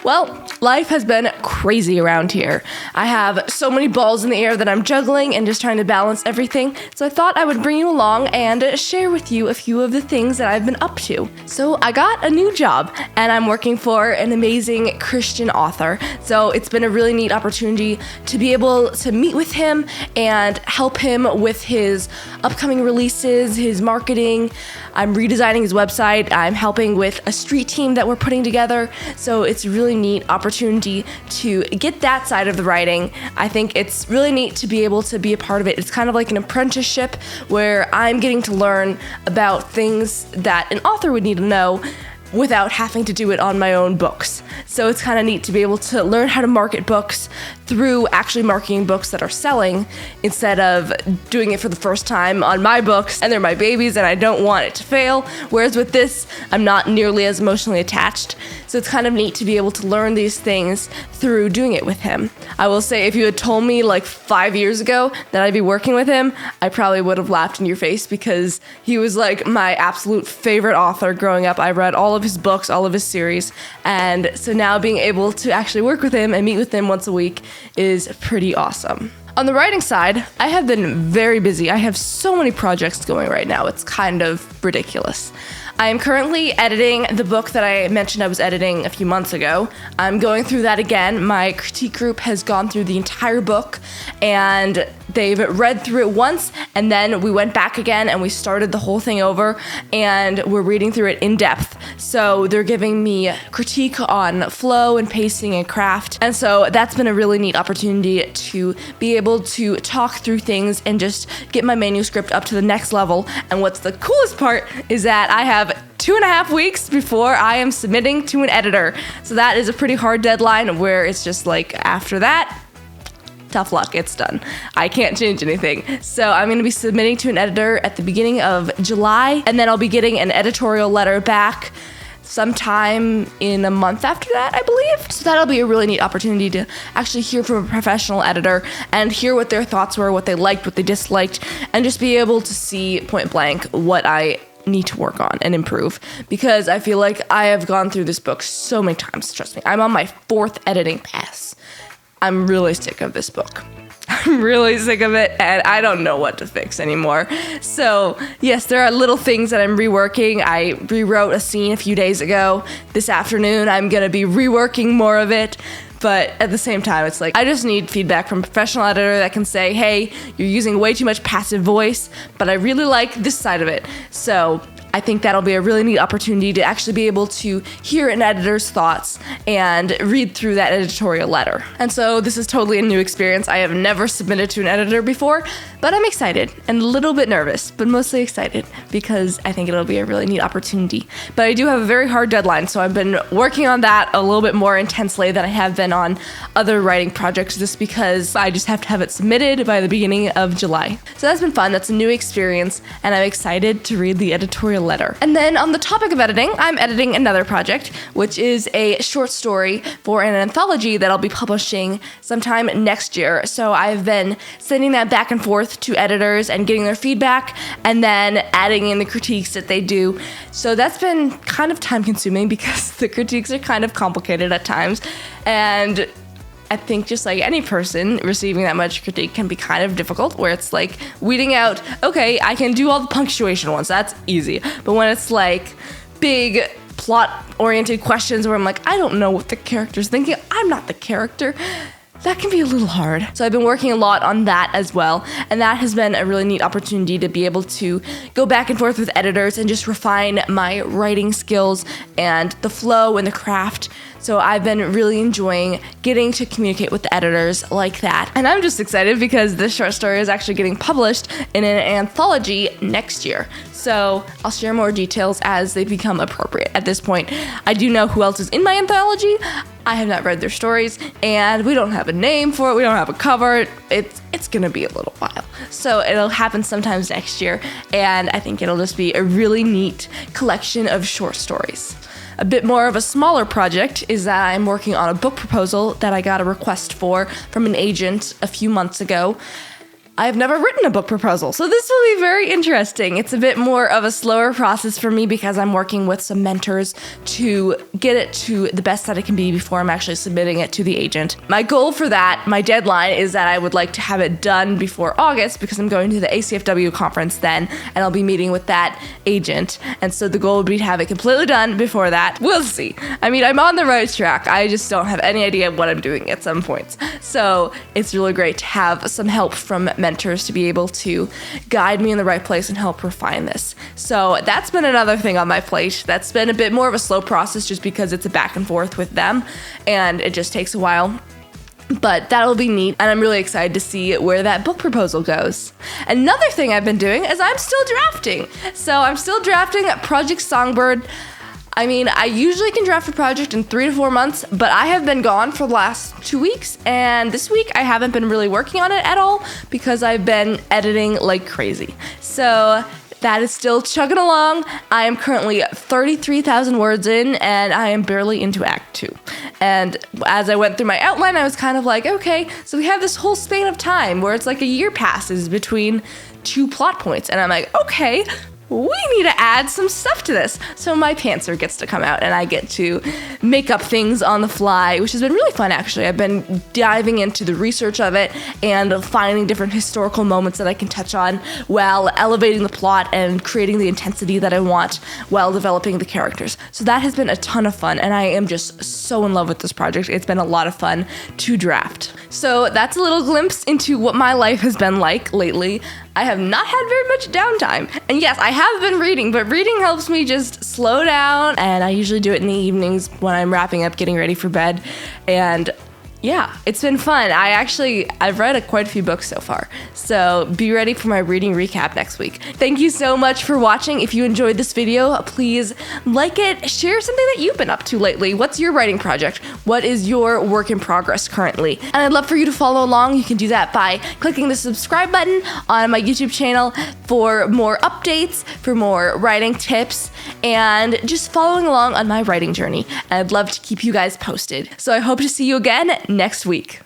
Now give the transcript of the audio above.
Well, life has been crazy around here. I have so many balls in the air that I'm juggling and just trying to balance everything, so I thought I would bring you along and share with you a few of the things that I've been up to. So I got a new job, and I'm working for an amazing Christian author, so it's been a really neat opportunity to be able to meet with him and help him with his upcoming releases, his marketing. I'm redesigning his website. I'm helping with a street team that we're putting together, so it's a really neat opportunity to get that side of the writing. I think it's really neat to be able to be a part of it. It's kind of like an apprenticeship where I'm getting to learn about things that an author would need to know without having to do it on my own books. So it's kind of neat to be able to learn how to market books through actually marketing books that are selling instead of doing it for the first time on my books, and they're my babies and I don't want it to fail. Whereas with this, I'm not nearly as emotionally attached. So it's kind of neat to be able to learn these things through doing it with him. I will say, if you had told me like 5 years ago that I'd be working with him, I probably would have laughed in your face because he was like my absolute favorite author growing up. I read all of his books, all of his series, and so now being able to actually work with him and meet with him once a week is pretty awesome. On the writing side, I have been very busy. I have so many projects going right now. It's kind of ridiculous. I am currently editing the book that I mentioned I was editing a few months ago. I'm going through that again. My critique group has gone through the entire book, and they've read through it once, and then we went back again and we started the whole thing over, and we're reading through it in depth. So they're giving me critique on flow and pacing and craft, and so that's been a really neat opportunity to be able to talk through things and just get my manuscript up to the next level. And what's the coolest part is that I have 2.5 weeks before I am submitting to an editor. So that is a pretty hard deadline where it's just like, after that, tough luck, it's done. I can't change anything. So I'm going to be submitting to an editor at the beginning of July, and then I'll be getting an editorial letter back sometime in a month after that, I believe. So that'll be a really neat opportunity to actually hear from a professional editor and hear what their thoughts were, what they liked, what they disliked, and just be able to see point blank what I need to work on and improve, because I feel like I have gone through this book so many times. Trust me, I'm on my 4th editing pass. I'm really sick of this book. I'm really sick of it, and I don't know what to fix anymore. So yes, there are little things that I'm reworking. I rewrote a scene a few days ago. This afternoon, I'm gonna be reworking more of it. But at the same time, it's like, I just need feedback from a professional editor that can say, hey, you're using way too much passive voice, but I really like this side of it. So I think that'll be a really neat opportunity to actually be able to hear an editor's thoughts and read through that editorial letter. And so this is totally a new experience. I have never submitted to an editor before, but I'm excited and a little bit nervous, but mostly excited because I think it'll be a really neat opportunity. But I do have a very hard deadline, so I've been working on that a little bit more intensely than I have been on other writing projects, just because I just have to have it submitted by the beginning of July. So that's been fun. That's a new experience, and I'm excited to read the editorial letter. And then on the topic of editing, I'm editing another project, which is a short story for an anthology that I'll be publishing sometime next year. So I've been sending that back and forth to editors and getting their feedback, and then adding in the critiques that they do. So that's been kind of time consuming because the critiques are kind of complicated at times. And I think just like any person, receiving that much critique can be kind of difficult, where it's like weeding out, okay, I can do all the punctuation ones, that's easy. But when it's like big plot-oriented questions where I'm like, I don't know what the character's thinking, I'm not the character, that can be a little hard. So I've been working a lot on that as well, and that has been a really neat opportunity to be able to go back and forth with editors and just refine my writing skills and the flow and the craft. So I've been really enjoying getting to communicate with the editors like that. And I'm just excited because this short story is actually getting published in an anthology next year. So I'll share more details as they become appropriate. At this point, I do know who else is in my anthology. I have not read their stories, and we don't have a name for it. We don't have a cover. It's gonna be a little while. So it'll happen sometimes next year, and I think it'll just be a really neat collection of short stories. A bit more of a smaller project is that I'm working on a book proposal that I got a request for from an agent a few months ago. I've never written a book proposal, so this will be very interesting. It's a bit more of a slower process for me because I'm working with some mentors to get it to the best that it can be before I'm actually submitting it to the agent. My goal for that, my deadline, is that I would like to have it done before August because I'm going to the ACFW conference then, and I'll be meeting with that agent. And so the goal would be to have it completely done before that. We'll see. I mean, I'm on the right track. I just don't have any idea what I'm doing at some points. So it's really great to have some help from mentors to be able to guide me in the right place and help refine this. So that's been another thing on my plate. That's been a bit more of a slow process just because it's a back and forth with them and it just takes a while. But that'll be neat, and I'm really excited to see where that book proposal goes. Another thing I've been doing is I'm still drafting. So I'm still drafting Project Songbird. I mean, I usually can draft a project in 3 to 4 months, but I have been gone for the last 2 weeks, and this week I haven't been really working on it at all because I've been editing like crazy. So that is still chugging along. I am currently 33,000 words in, and I am barely into Act 2. And as I went through my outline, I was kind of like, okay, so we have this whole span of time where it's like a year passes between 2 plot points. And I'm like, okay, we need to add some stuff to this. So my pantser gets to come out and I get to make up things on the fly, which has been really fun actually. I've been diving into the research of it and finding different historical moments that I can touch on while elevating the plot and creating the intensity that I want while developing the characters. So that has been a ton of fun and I am just so in love with this project. It's been a lot of fun to draft. So that's a little glimpse into what my life has been like lately. I have not had very much downtime. And yes, I have been reading, but reading helps me just slow down, and I usually do it in the evenings when I'm wrapping up, getting ready for bed. And yeah, it's been fun. I've read quite a few books so far. So be ready for my reading recap next week. Thank you so much for watching. If you enjoyed this video, please like it, share something that you've been up to lately. What's your writing project? What is your work in progress currently? And I'd love for you to follow along. You can do that by clicking the subscribe button on my YouTube channel for more updates, for more writing tips, and just following along on my writing journey. And I'd love to keep you guys posted. So I hope to see you again next week.